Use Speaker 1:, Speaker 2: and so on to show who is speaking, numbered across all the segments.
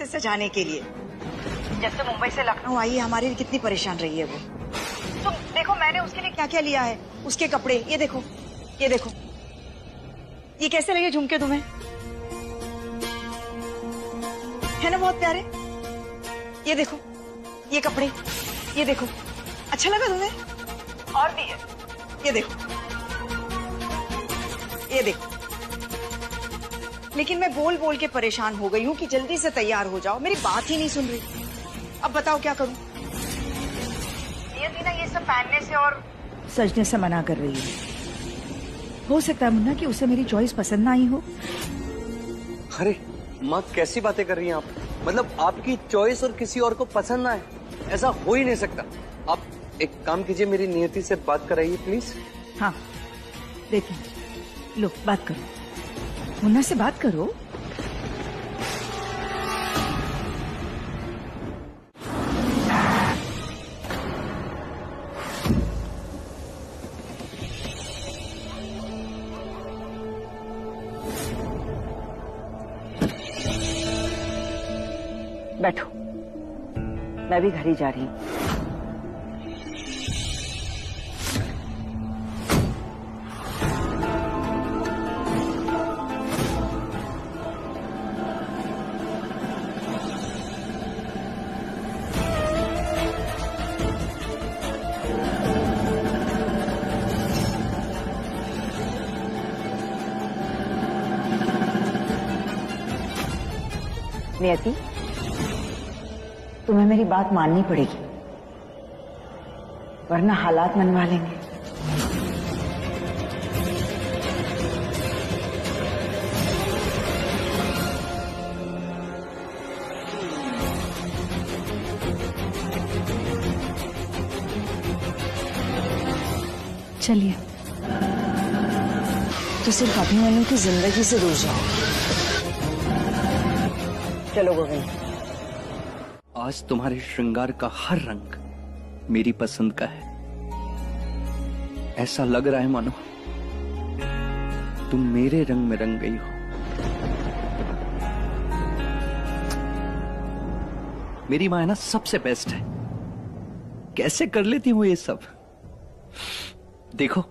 Speaker 1: से सजाने के लिए। जब से मुंबई से लखनऊ आई है हमारे लिए कितनी परेशान रही है वो। तुम देखो मैंने उसके लिए क्या क्या लिया है, उसके कपड़े, ये देखो, ये देखो, ये कैसे लगे झुमके तुम्हें? है ना बहुत प्यारे? ये देखो, ये कपड़े, ये देखो, अच्छा लगा तुम्हें? और भी है, ये देखो, ये देखो। लेकिन मैं बोल बोल के परेशान हो गई हूँ कि जल्दी से तैयार हो जाओ, मेरी बात ही नहीं सुन रही। अब बताओ क्या करूं? ये ना ये सब पहनने से और सजने से मना कर रही है। हो सकता है मुन्ना कि उसे मेरी चॉइस पसंद ना आई हो।
Speaker 2: अरे माँ कैसी बातें कर रही हैं आप? मतलब आपकी चॉइस और किसी और को पसंद ना है, ऐसा हो ही नहीं सकता। आप एक काम कीजिए, मेरी नियति से बात कराइए प्लीज।
Speaker 1: हाँ देखिए, लो बात करो, मुन्ना से बात करो। बैठो, मैं भी घर ही जा रही हूँ। नियति, तुम्हें मेरी बात माननी पड़ेगी, वरना हालात मनवा लेंगे। चलिए, तो सिर्फ अपनी वालों की जिंदगी से दूर जाओ। चलो गोविंद।
Speaker 2: आज तुम्हारे श्रृंगार का हर रंग मेरी पसंद का है। ऐसा लग रहा है मानो तुम मेरे रंग में रंग गई हो। मेरी माँ है ना सबसे बेस्ट है। कैसे कर लेती हूँ ये सब? देखो,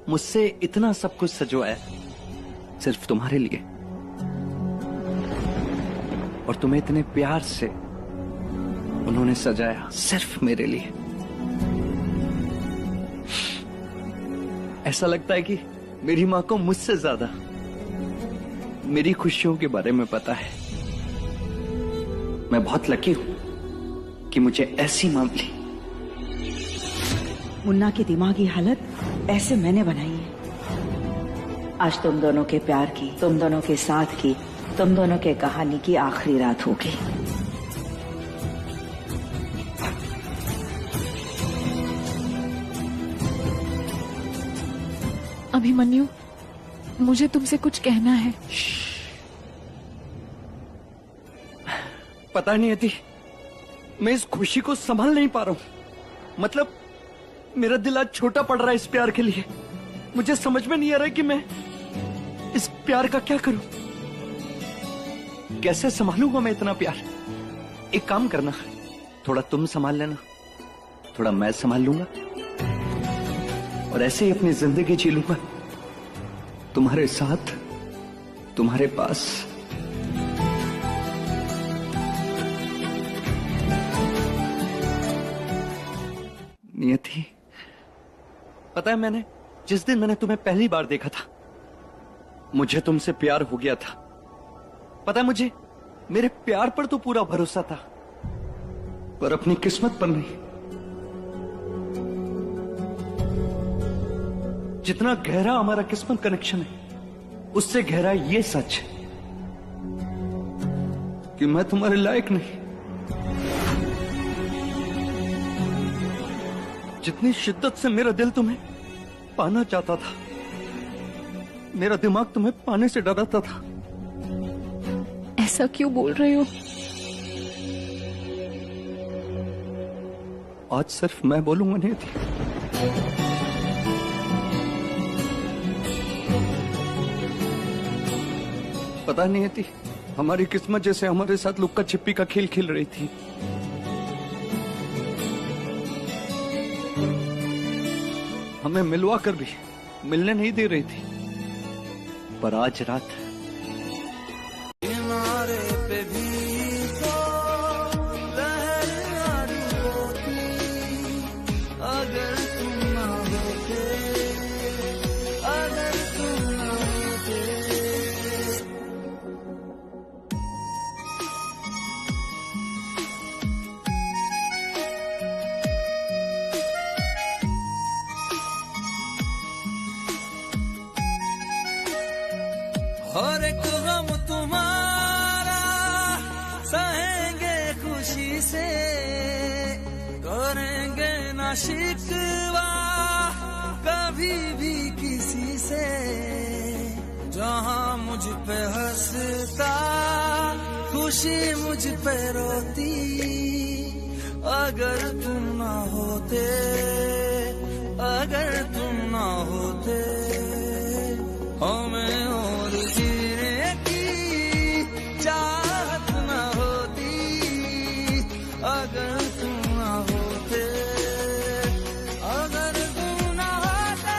Speaker 2: मुझसे इतना सब कुछ सजवाया सिर्फ तुम्हारे लिए, और तुम्हें इतने प्यार से उन्होंने सजाया सिर्फ मेरे लिए। ऐसा लगता है कि मेरी माँ को मुझसे ज्यादा मेरी खुशियों के बारे में पता है। मैं बहुत लकी हूं कि मुझे ऐसी माँ मिली।
Speaker 1: मुन्ना की दिमागी हालत ऐसे मैंने बनाई है। आज तुम दोनों के प्यार की, तुम दोनों के साथ की, तुम दोनों के कहानी की आखिरी रात होगी।
Speaker 3: अभिमन्यु, मुझे तुमसे कुछ कहना है।
Speaker 2: पता नहीं आती, मैं इस खुशी को संभाल नहीं पा रहा हूं। मतलब मेरा दिल आज छोटा पड़ रहा है इस प्यार के लिए। मुझे समझ में नहीं आ रहा कि मैं इस प्यार का क्या करूं, कैसे संभालूंगा मैं इतना प्यार। एक काम करना, थोड़ा तुम संभाल लेना, थोड़ा मैं संभाल लूंगा, और ऐसे ही अपनी जिंदगी जी लूंगा तुम्हारे साथ, तुम्हारे पास। नियति, पता है मैंने जिस दिन मैंने तुम्हें पहली बार देखा था, मुझे तुमसे प्यार हो गया था। पता है मुझे मेरे प्यार पर तो पूरा भरोसा था, पर अपनी किस्मत पर नहीं। जितना गहरा हमारा किस्मत कनेक्शन है, उससे गहरा ये सच है कि मैं तुम्हारे लायक नहीं। जितनी शिद्दत से मेरा दिल तुम्हें पाना चाहता था, मेरा दिमाग तुम्हें पाने से डराता था।
Speaker 3: ऐसा क्यों बोल रहे हो?
Speaker 2: आज सिर्फ मैं बोलूंगा नहीं थी। पता नहीं थी, हमारी किस्मत जैसे हमारे साथ लुक्का छिपी का खेल खेल रही थी। हमें मिलवा कर भी मिलने नहीं दे रही थी। पर आज रात
Speaker 4: किनारे पे भी तो लहर आरी होती, अगर तुम ना होते, अगर तुम ना होते। और एक गम तुम्हारा सहेंगे खुशी से, करेंगे ना शिकवा कभी भी किसी से। जहाँ मुझ पे हंसता खुशी मुझ पे रोती, अगर तुम ना होते, अगर तुम ना होते। हमें और जीने की चाहत न होती, अगर तुम न होते, अगर तुम न होते।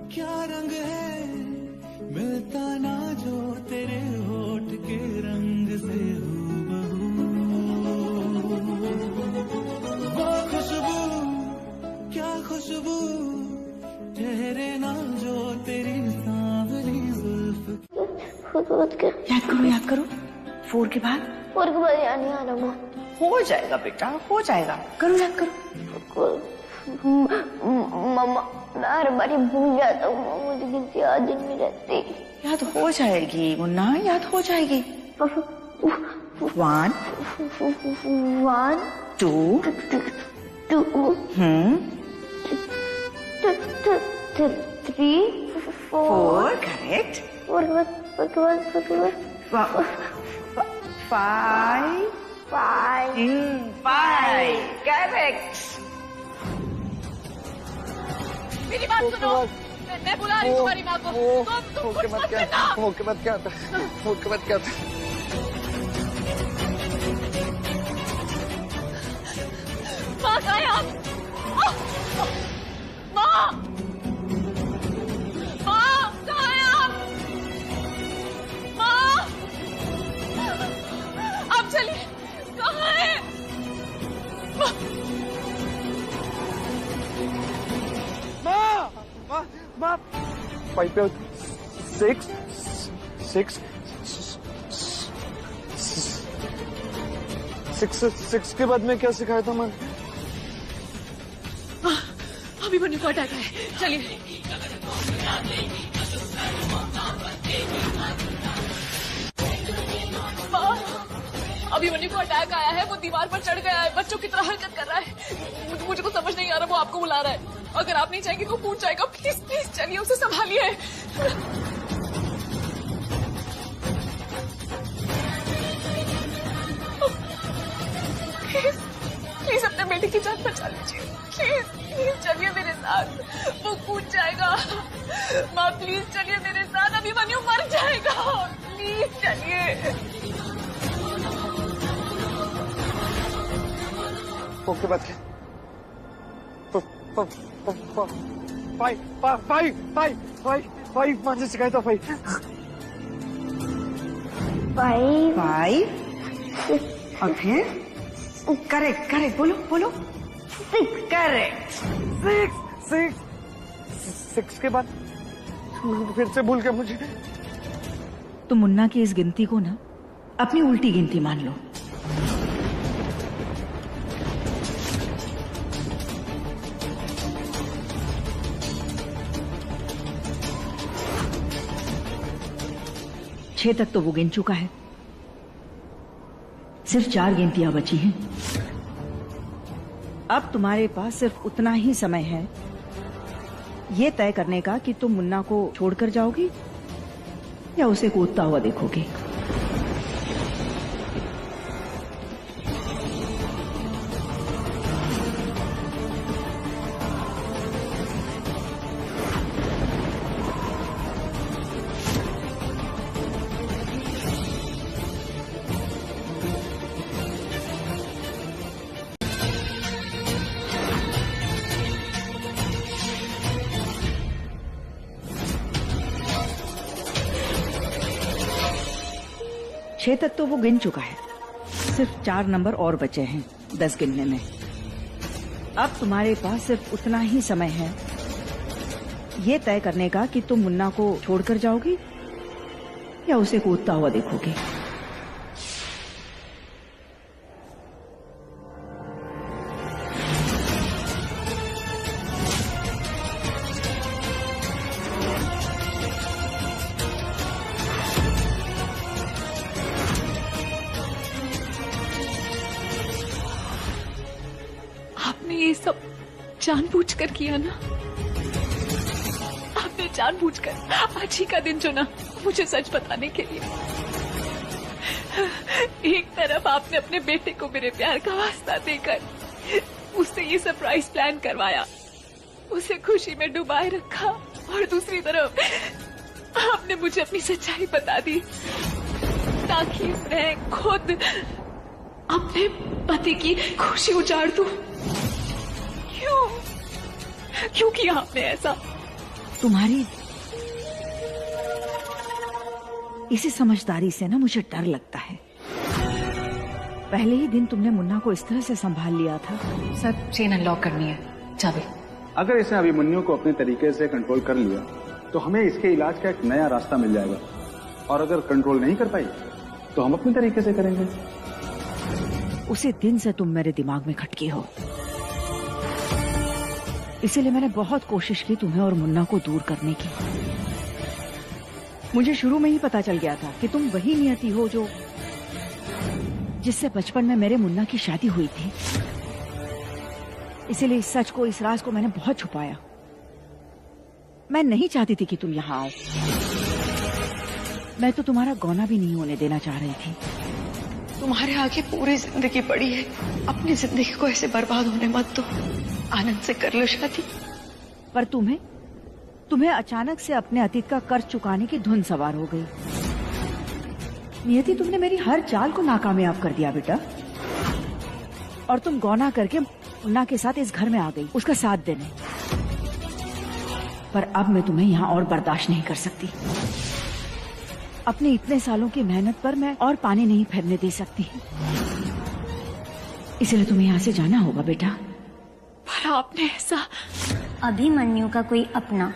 Speaker 4: क्या रंग है मिलता ना जो तेरे होठ के रंग से हूबहू। वो खुशबू क्या खुशबू ठहरे ना जो तेरी सांवली जुल्फ।
Speaker 1: याद करो 4 के बाद।
Speaker 5: 4 के बाद याद नहीं आ रहा माँ।
Speaker 1: हो जाएगा बेटा, हो जाएगा। करो याद करो।
Speaker 5: मम्मा मैं हर बार भूल जाता हूँ, मुझे किसी याद नहीं रहती।
Speaker 1: याद हो जाएगी मुन्ना, याद हो जाएगी। 1 2
Speaker 5: 3 4
Speaker 1: करेक्ट।
Speaker 5: 4 के बाद
Speaker 1: 5 करेक्ट।
Speaker 3: मेरी बात सुनो, मैं बुला रही हूँ तुम्हारी माँ को। तुम कुछ मत करना।
Speaker 2: वो के बाद क्या था? वो के बाद क्या था?
Speaker 3: माँ कहाँ है आप? माँ, माँ कहाँ है आप? माँ, आप चलिए, कहाँ है?
Speaker 2: माँ 5 पे 6 के बाद में क्या सिखाया था मैंने?
Speaker 3: अभी बन्नी को अटैक है, चलिए। अभी बन्नी को अटैक आया है, वो दीवार पर चढ़ गया है, बच्चों की तरह हरकत कर रहा है। मुझे कुछ समझ नहीं आ रहा, वो आपको बुला रहा है। अगर आप नहीं चाहेंगे तो पूछ जाएगा। प्लीज प्लीज चलिए, उसे संभालिए। प्लीज अपने बेटे की जान बचा लीजिए। प्लीज प्लीज चलिए मेरे साथ, वो कूद जाएगा। माँ प्लीज चलिए मेरे साथ, अभी बनियो मर जाएगा। प्लीज चलिए।
Speaker 2: ओके बात क्या? फाइव माझं शिकायचं फाइव
Speaker 5: 5
Speaker 1: 5 और फिर करेक्ट करेक्ट बोलो बोलो 6 करेक्ट
Speaker 2: 6 के बाद फिर से भूल गया मुझे।
Speaker 1: तो मुन्ना की इस गिनती को ना अपनी उल्टी गिनती मान लो। छह तक तो वो गिन चुका है, सिर्फ 4 गिनतियां बची हैं। अब तुम्हारे पास सिर्फ उतना ही समय है ये तय करने का कि तुम मुन्ना को छोड़कर जाओगी या उसे कूदता हुआ देखोगे। छह तक तो वो गिन चुका है, सिर्फ 4 नंबर और बचे हैं 10 गिनने में। अब तुम्हारे पास सिर्फ उतना ही समय है ये तय करने का कि तुम मुन्ना को छोड़कर जाओगी या उसे कूदता हुआ देखोगे।
Speaker 3: आपने ये सब जानबूझकर किया ना? आपने जानबूझकर आज ही का दिन चुना मुझे सच बताने के लिए। एक तरफ आपने अपने बेटे को मेरे प्यार का वास्ता देकर उससे ये सरप्राइज प्लान करवाया, उसे खुशी में डुबाए रखा, और दूसरी तरफ आपने मुझे अपनी सच्चाई बता दी ताकि मैं खुद अपने पति की खुशी उजाड़ दूं। क्यों किया आपने ऐसा?
Speaker 1: तुम्हारी इसी समझदारी से ना मुझे डर लगता है। पहले ही दिन तुमने मुन्ना को इस तरह से संभाल लिया था।
Speaker 3: सर चेन अनलॉक करनी है, चाबी।
Speaker 6: अगर इसने अभिमन्यु को अपने तरीके से कंट्रोल कर लिया तो हमें इसके इलाज का एक नया रास्ता मिल जाएगा, और अगर कंट्रोल नहीं कर पाई तो हम अपने तरीके से करेंगे।
Speaker 1: उसी दिन से तुम मेरे दिमाग में खटकी हो, इसीलिए मैंने बहुत कोशिश की तुम्हें और मुन्ना को दूर करने की। मुझे शुरू में ही पता चल गया था कि तुम वही नियति हो जो जिससे बचपन में मेरे मुन्ना की शादी हुई थी। इसीलिए इस सच को, इस राज को मैंने बहुत छुपाया। मैं नहीं चाहती थी कि तुम यहाँ आओ। मैं तो तुम्हारा गौना भी नहीं होने देना चाह रही थी।
Speaker 3: तुम्हारे आगे पूरी जिंदगी पड़ी है, अपनी जिंदगी को ऐसे बर्बाद होने मत दो। आनंद से कर लो शादी।
Speaker 1: पर तुम्हें अचानक से अपने अतीत का कर्ज चुकाने की धुन सवार हो गई। नियति, तुमने मेरी हर चाल को नाकामयाब कर दिया बेटा, और तुम गौना करके मुन्ना के साथ इस घर में आ गई उसका साथ देने। पर अब मैं तुम्हें यहाँ और बर्दाश्त नहीं कर सकती। अपने इतने सालों की मेहनत पर मैं और पानी नहीं फेरने दे सकती, इसलिए तुम्हें यहाँ से जाना होगा बेटा।
Speaker 3: पर आपने ऐसा।
Speaker 5: अभिमन्यु का कोई अपना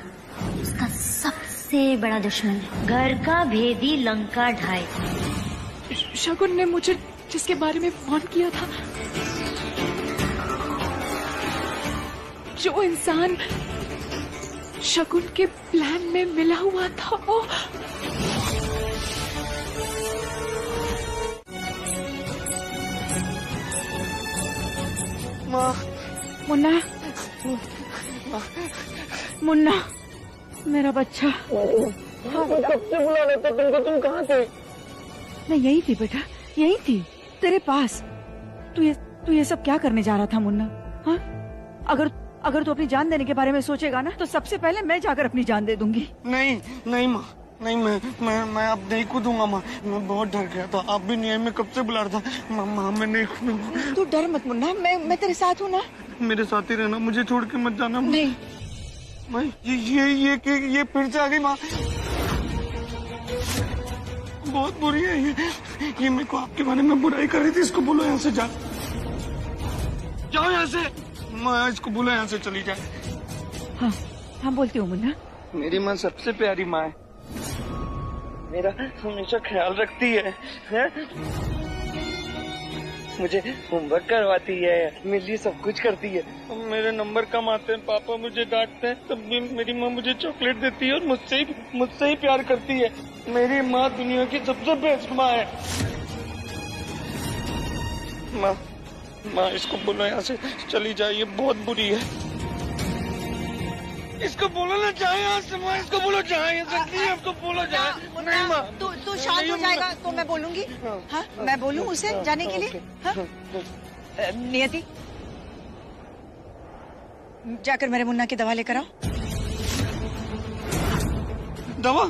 Speaker 5: उसका सबसे बड़ा दुश्मन है। घर का भेदी लंका ढाए।
Speaker 3: शगुन ने मुझे जिसके बारे में फोन किया था, जो इंसान शगुन के प्लान में मिला हुआ था, वो
Speaker 1: मुन्ना, मुन्ना मेरा बच्चा।
Speaker 7: कब से बुला रहे थे तुमको? तुम कहाँ थे?
Speaker 1: मैं यही थी बेटा, यही थी तेरे पास। तू ये सब क्या करने जा रहा था मुन्ना? हाँ, अगर तू अपनी जान देने के बारे में सोचेगा ना तो सबसे पहले मैं जाकर अपनी जान दे दूंगी।
Speaker 7: नहीं नहीं माँ, नहीं, मैं अब नहीं कूदूंगा माँ। मैं बहुत डर गया था। आप भी नहीं आई, मैं कब से बुला रहा था। माँ मैं नहीं कूदूंगा।
Speaker 1: तू डर मत मुन्ना, मैं तेरे साथ हूँ ना।
Speaker 7: मेरे साथ ही रहना, मुझे छोड़ के मत जाना।
Speaker 1: नहीं,
Speaker 7: माँ ये फिर से आ गई माँ। बहुत बुरी है ये मेरे को आपके बारे में बुराई कर रही थी। इसको बोलो यहाँ से जाओ यहाँ से। माँ इसको बोलो यहाँ से चली जाए।
Speaker 1: हाँ हाँ बोलती हूँ मुन्ना।
Speaker 7: मेरी माँ सबसे प्यारी माँ है, मेरा हमेशा ख्याल रखती है? मुझे होमवर्क करवाती है, मेरे लिए सब कुछ करती है। मेरे नंबर कम आते हैं, पापा मुझे डांटते हैं, तब भी मेरी माँ मुझे चॉकलेट देती है और मुझसे ही प्यार करती है। मेरी माँ दुनिया की सबसे बेस्ट माँ है। माँ इसको बोलो यहाँ से चली जाए, ये बहुत बुरी है। इसको बोलो ना जाए यहाँ से। माँ इसको बोलो जाए यहाँ से, प्लीज इसको बोलो जाए। नहीं माँ,
Speaker 1: तू शांत हो जाएगा तो मैं बोलूंगी। हाँ मैं बोलूं उसे जाने के लिए। हाँ नियति जाकर मेरे मुन्ना की दवा लेकर आओ।
Speaker 7: दवा?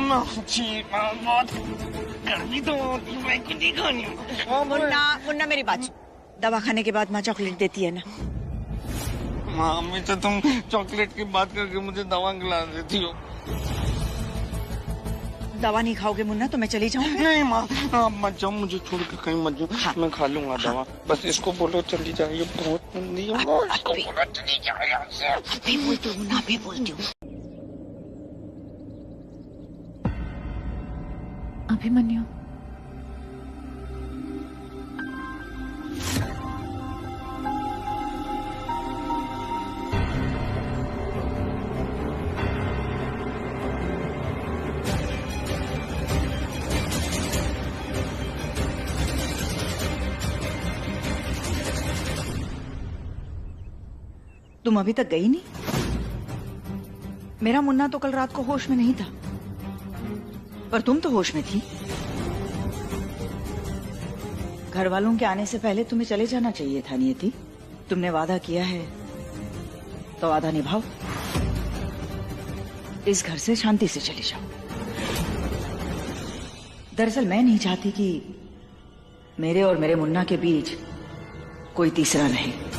Speaker 7: माँ जी माँ बहुत गर्मी तो मैं कुछ नहीं खानी।
Speaker 1: मुन्ना मेरी बात सुन। दवा खाने के बाद माँ चॉकलेट देती है ना।
Speaker 7: माँ हमेशा तुम चॉकलेट की बात करके मुझे दवा खिला देती हो।
Speaker 1: दवा नहीं खाओगे मुन्ना तो मैं चली जाऊंगी।
Speaker 7: नहीं माँ आप मत जाओ, मुझे छोड़ के कहीं मत जाओ। हाँ। मैं खा लूंगा दवा। बस इसको बोलो चली जाए, ये बहुत मंदी है। इसको बोलो चली जाए यहाँ से।
Speaker 1: अभी बोलती हूँ मुन्ना, अभी बोलती हूँ।
Speaker 3: अभिमन्यु
Speaker 1: तुम अभी तक गई नहीं? मेरा मुन्ना तो कल रात को होश में नहीं था, पर तुम तो होश में थी। घर वालों के आने से पहले तुम्हें चले जाना चाहिए था नियति। तुमने वादा किया है तो वादा निभाओ। इस घर से शांति से चले जाओ। दरअसल मैं नहीं चाहती कि मेरे और मेरे मुन्ना के बीच कोई तीसरा रहे।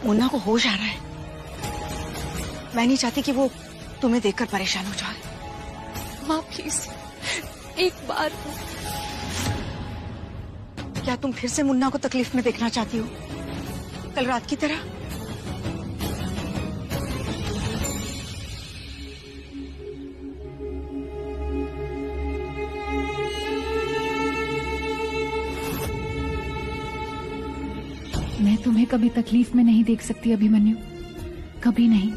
Speaker 1: मुन्ना को होश आ रहा है। मैं नहीं चाहती कि वो तुम्हें देखकर परेशान हो जाए।
Speaker 3: माँ प्लीज एक बार।
Speaker 1: क्या तुम फिर से मुन्ना को तकलीफ में देखना चाहती हो, कल रात की तरह?
Speaker 3: मैं तुम्हें कभी तकलीफ में नहीं देख सकती अभिमन्यु, कभी नहीं।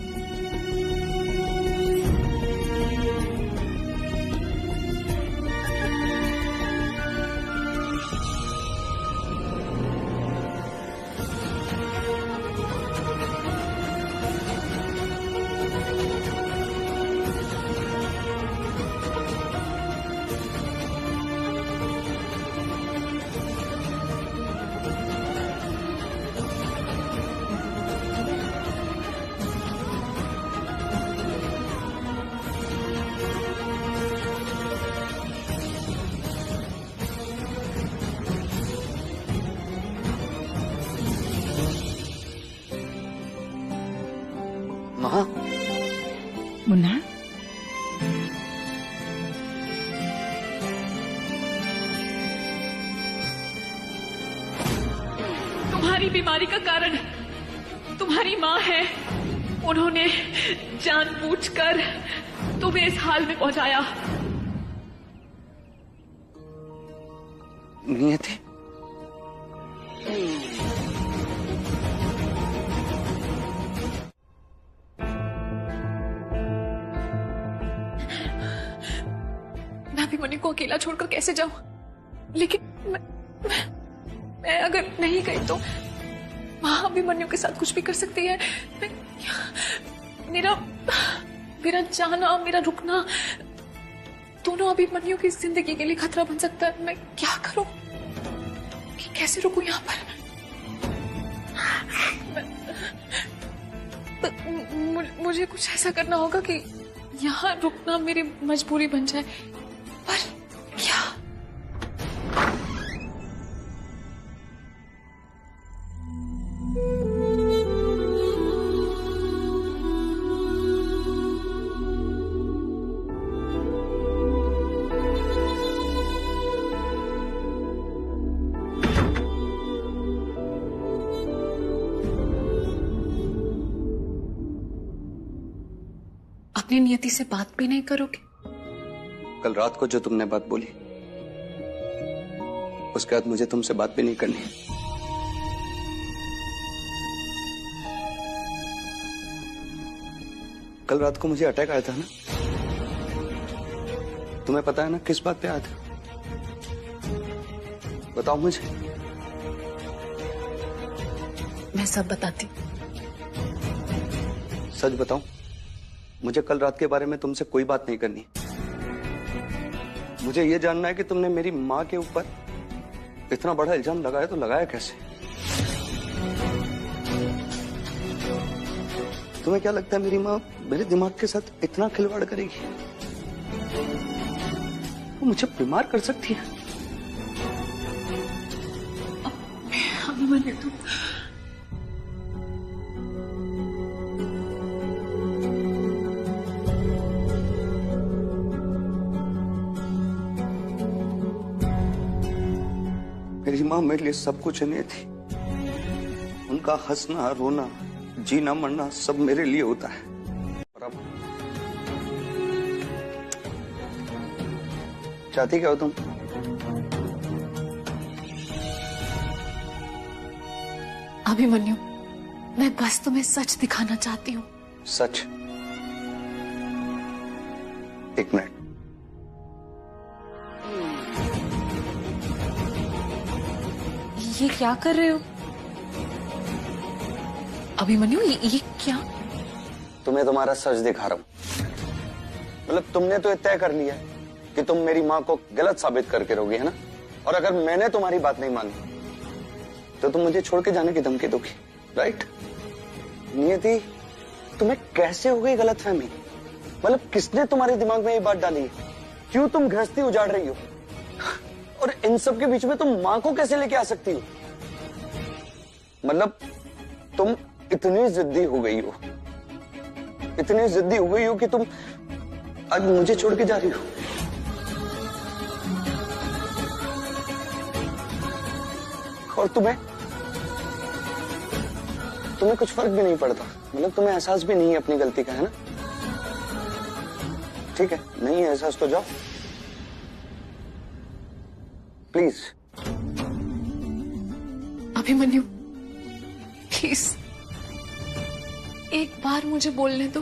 Speaker 7: माँ
Speaker 1: मुन्ना
Speaker 3: तुम्हारी बीमारी का कारण तुम्हारी माँ है। उन्होंने जानबूझकर तुम्हें इस हाल में पहुंचाया।
Speaker 7: नियति
Speaker 3: मैं अभिमन्यु को अकेला छोड़कर कैसे जाऊं? लेकिन मैं अगर नहीं गई तो माँ अभिमन्यु के साथ कुछ भी कर सकती है। मेरा जाना, मेरा रुकना दोनों अभिमन्यु की जिंदगी के लिए खतरा बन सकता है। मैं क्या करूं? कैसे रुकूं यहाँ पर? तो मुझे कुछ ऐसा करना होगा कि यहाँ रुकना मेरी मजबूरी बन जाए, पर क्या? अपनी नियति से बात भी नहीं करोगे?
Speaker 2: कल रात को जो तुमने बात बोली, उसके बाद मुझे तुमसे बात भी नहीं करनी। कल रात को मुझे अटैक आया था ना, तुम्हें पता है ना किस बात पे आया था? बताओ मुझे।
Speaker 3: मैं सब बताती।
Speaker 2: सच बताऊं, मुझे कल रात के बारे में तुमसे कोई बात नहीं करनी। मुझे यह जानना है कि तुमने मेरी माँ के ऊपर इतना बड़ा इल्जाम लगाया, तो लगाया कैसे? तुम्हें क्या लगता है मेरी माँ मेरे दिमाग के साथ इतना खिलवाड़ करेगी? वो मुझे बीमार कर सकती है।
Speaker 3: अभिमन्यु, तुम
Speaker 2: मेरी माँ मेरे लिए सब कुछ नहीं थी। उनका हंसना, रोना, जीना, मरना सब मेरे लिए होता है। और अब चाहती क्या हो तुम?
Speaker 3: अभिमन्यु, मैं बस तुम्हें सच दिखाना चाहती हूँ।
Speaker 2: सच? एक मिनट।
Speaker 3: ये क्या कर रहे हो अभिमन्यु? ये क्या?
Speaker 2: तुम्हें तुम्हारा सच दिखा रहा हूं। मतलब तुमने तो ये तय कर लिया है कि तुम मेरी माँ को गलत साबित करके रहोगी, है ना? और अगर मैंने तुम्हारी बात नहीं मानी तो तुम मुझे छोड़ के जाने की धमकी दोगी, राइट? नियति, तुम्हें कैसे हो गई गलतफहमी? मतलब किसने तुम्हारे दिमाग में ये बात डाली? क्यों तुम गृहस्थी उजाड़ रही हो? और इन सब के बीच में तुम माँ को कैसे लेके आ सकती हो? मतलब तुम इतनी जिद्दी हो गई हो, इतनी जिद्दी हो गई हो कि तुम आज मुझे छोड़ के जा रही हो। और तुम्हें कुछ फर्क भी नहीं पड़ता, मतलब तुम्हें एहसास भी नहीं है अपनी गलती का, है ना? ठीक है, नहीं है एहसास तो जाओ प्लीज।
Speaker 3: अभिमन्यु, प्लीज एक बार मुझे बोलने दो।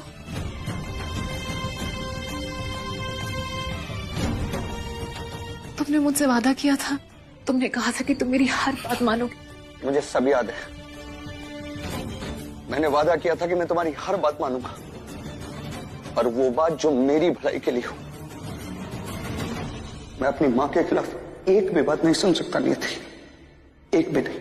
Speaker 3: तुमने मुझसे वादा किया था, तुमने कहा था कि तुम मेरी हर बात मानोगे।
Speaker 2: मुझे सब याद है। मैंने वादा किया था कि मैं तुम्हारी हर बात मानूंगा, और वो बात जो मेरी भलाई के लिए हो। मैं अपनी माँ के खिलाफ एक भी बात नहीं सुन सकता, नहीं थी, एक भी नहीं।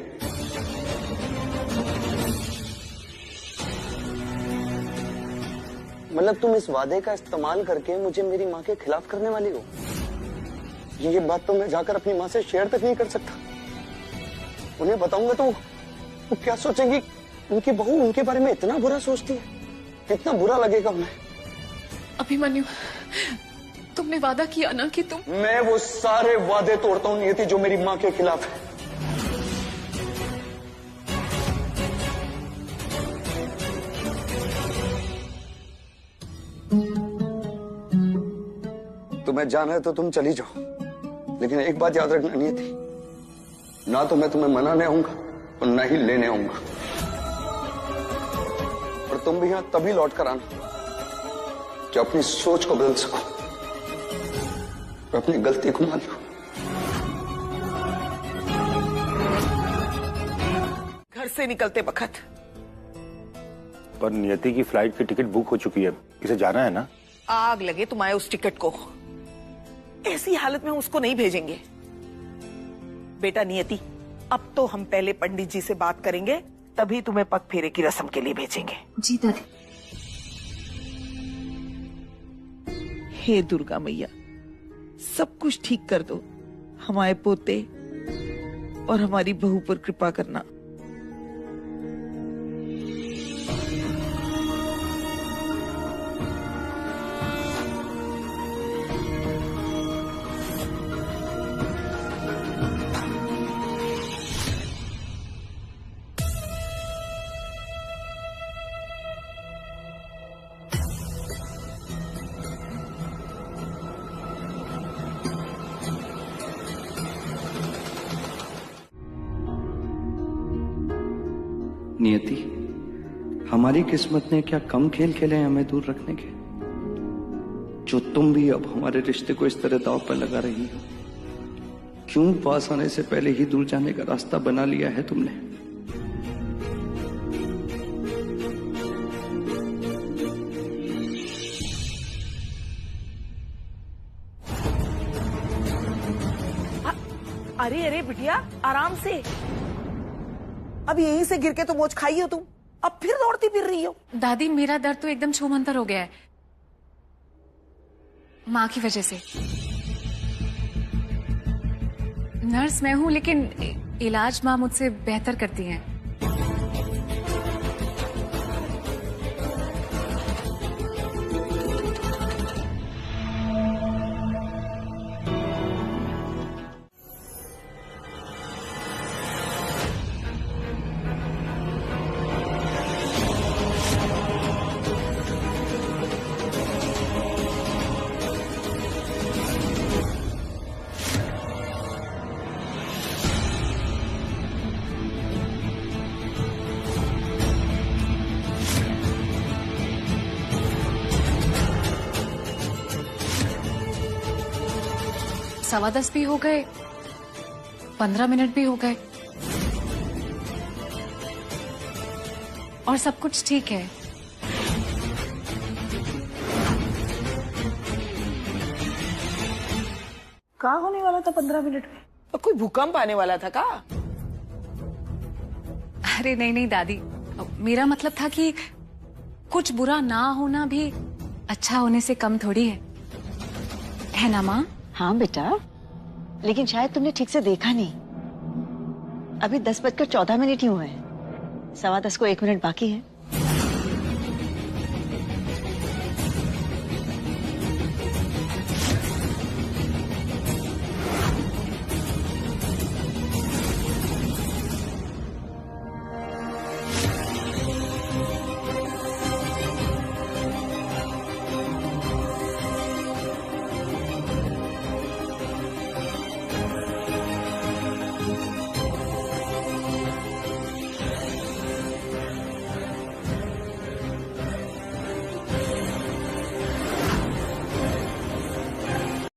Speaker 2: मतलब तुम इस वादे का इस्तेमाल करके मुझे मेरी माँ के खिलाफ करने वाली हो? ये बात तो मैं जाकर अपनी माँ से शेयर तक नहीं कर सकता। उन्हें बताऊंगा तो वो क्या सोचेंगी? उनकी बहू उनके बारे में इतना बुरा सोचती है, कितना बुरा लगेगा उन्हें।
Speaker 3: अभिमन्यु, तुमने वादा किया ना कि तुम...
Speaker 2: मैं वो सारे वादे तोड़ता हूँ नियति जो मेरी माँ के खिलाफ है। तुम्हें जाना है तो तुम चली जाओ, लेकिन एक बात याद रखना नियति, ना तो मैं तुम्हें मनाने आऊंगा और ना ही लेने आऊंगा। और तुम भी यहां तभी लौट कर आना कि अपनी सोच को बदल सको और अपनी गलती को मान लो।
Speaker 8: घर से निकलते वक्त।
Speaker 9: पर नियति की फ्लाइट की टिकट बुक हो चुकी है, इसे जाना है ना?
Speaker 8: आग लगे तुम्हारे उस टिकट को, ऐसी हालत में उसको नहीं भेजेंगे। बेटा नियति, अब तो हम पहले पंडित जी से बात करेंगे, तभी तुम्हें पग फेरे की रस्म के लिए भेजेंगे।
Speaker 5: जी दादी।
Speaker 8: हे दुर्गा मैया, सब कुछ ठीक कर दो। हमारे पोते और हमारी बहू पर कृपा करना।
Speaker 2: नियति, हमारी किस्मत ने क्या कम खेल खेले हैं हमें दूर रखने के, जो तुम भी अब हमारे रिश्ते को इस तरह दांव पर लगा रही हो? क्यों पास आने से पहले ही दूर जाने का रास्ता बना लिया है तुमने?
Speaker 8: अरे अरे बिटिया, आराम से। अब यहीं से गिर के तो मोच खाई हो तुम, अब फिर दौड़ती फिर रही हो।
Speaker 3: दादी, मेरा दर्द तो एकदम छूमंतर हो गया है, माँ की वजह से। नर्स मैं हूँ, लेकिन इलाज माँ मुझसे बेहतर करती हैं। सवा 10 भी हो गए, 15 मिनट भी हो गए, और सब कुछ ठीक है।
Speaker 8: क्या होने वाला था 15 मिनट में? तो कोई भूकंप आने वाला था का?
Speaker 3: अरे नहीं नहीं दादी, मेरा मतलब था कि कुछ बुरा ना होना भी अच्छा होने से कम थोड़ी है ना माँ?
Speaker 1: हाँ बेटा, लेकिन शायद तुमने ठीक से देखा नहीं। अभी 10:14 ही हुए हैं। 10:15 को 1 मिनट बाकी है।